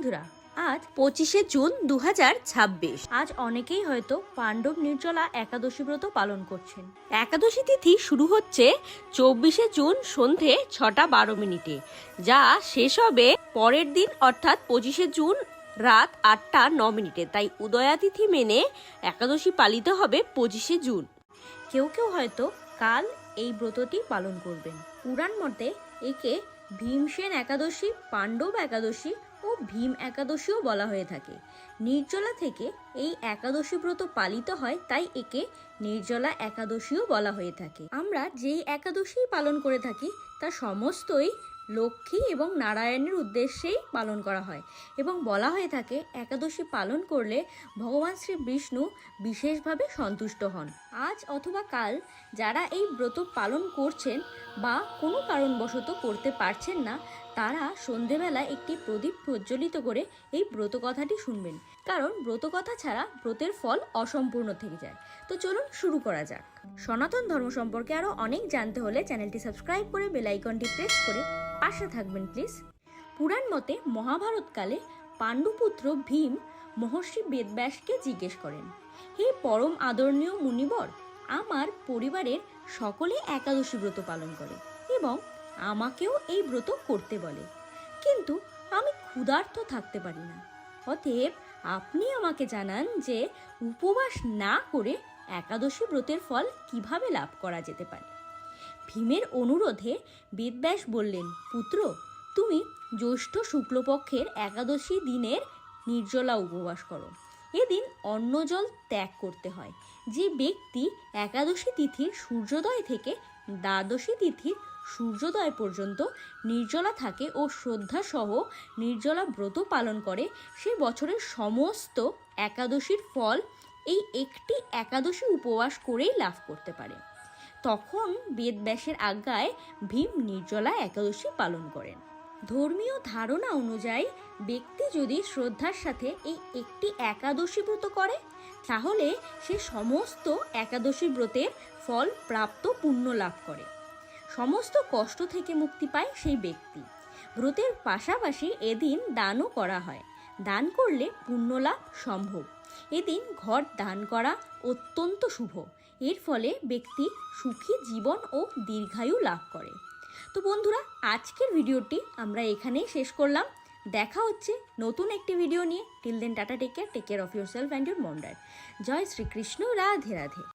বন্ধুরা, আজ 25শে জুন 2026। আজ অনেকেই হয়তো পাণ্ডব নির্জলা একাদশী ব্রত পালন করছেন। একাদশী তিথি শুরু হচ্ছে 24শে জুন সন্ধে 6:12, যা শেষ হবে পরের দিন অর্থাৎ 25শে জুন রাত 8:09। তাই উদয়া তিথি মেনে একাদশী পালিত হবে 25শে জুন। কেউ কেউ হয়তো কাল এই ব্রতটি পালন করবেন। পুরাণ মতে একে ভীমসেন একাদশী, পাণ্ডব একাদশী ও ভীম একাদশীও বলা হয়ে থাকে। নির্জলা থেকে এই একাদশী ব্রত পালিত হয়, তাই একে নির্জলা একাদশীও বলা হয়ে থাকে। আমরা যেই একাদশী পালন করে থাকি তা সমস্তই লক্ষ্মী এবং নারায়ণের উদ্দেশ্যেই পালন করা হয় এবং বলা হয়ে থাকে একাদশী পালন করলে ভগবান শ্রী বিষ্ণু বিশেষভাবে সন্তুষ্ট হন। আজ অথবা কাল যারা এই ব্রত পালন করছেন বা কোনো কারণবশত করতে পারছেন না, তারা সন্ধেবেলা একটি প্রদীপ প্রজ্বলিত করে এই ব্রত কথাটি শুনবেন, কারণ ব্রত কথা ছাড়া ব্রতের ফল অসম্পূর্ণ থেকে যায়। তো চলুন শুরু করা যাক। সনাতন ধর্ম সম্পর্কে আরও অনেক জানতে হলে চ্যানেলটি সাবস্ক্রাইব করে বেল আইকনটি প্রেস করে পাশে থাকবেন প্লিজ। পুরাণ মতে মহাভারতকালে পাণ্ডুপুত্র ভীম মহর্ষি বেদব্যাসকে জিজ্ঞেস করেন, হে পরম আদরণীয় মুনিবর, আমার পরিবারের সকলে একাদশী ব্রত পালন করে এবং আমাকেও এই ব্রত করতে বলে, কিন্তু আমি ক্ষুধার্ত থাকতে পারি না। অতএব আপনি আমাকে জানান যে উপবাস না করে একাদশী ব্রতের ফল কিভাবে লাভ করা যেতে পারে। ভীমের অনুরোধে বেদব্যাস বললেন, পুত্র, তুমি জ্যৈষ্ঠ শুক্লপক্ষের একাদশী দিনের নির্জলা উপবাস করো। এদিন অন্ন জল ত্যাগ করতে হয়। যে ব্যক্তি একাদশী তিথির সূর্যোদয় থেকে দ্বাদশী তিথির সূর্যোদয় পর্যন্ত নির্জলা থাকে ও শ্রদ্ধা সহ নির্জলা ব্রত পালন করে, সে বছরের সমস্ত একাদশীর ফল এই একটি একাদশী উপবাস করেই লাভ করতে পারে। তখন বেদব্যাসের আজ্ঞায় ভীম নির্জলা একাদশী পালন করেন। ধর্মীয় ধারণা অনুযায়ী ব্যক্তি যদি শ্রদ্ধার সাথে এই একটি একাদশী ব্রত করে, তাহলে সে সমস্ত একাদশী ব্রতের ফল প্রাপ্ত পুণ্য লাভ করে, সমস্ত কষ্ট থেকে মুক্তি পায় সেই ব্যক্তি। ব্রতের পাশাপাশি এদিন দানও করা হয়। দান করলে পুণ্য লাভ সম্ভব। এদিন ঘট দান করা অত্যন্ত শুভ। এর ফলে ব্যক্তি সুখী জীবন ও দীর্ঘায়ু লাভ করে। তো বন্ধুরা, আজকের ভিডিওটি আমরা এখানেই শেষ করলাম। দেখা হচ্ছে নতুন একটি ভিডিও নিয়ে। Till then tata, take care of yourself and your mom dad. জয় শ্রীকৃষ্ণ, রাধে রাধে।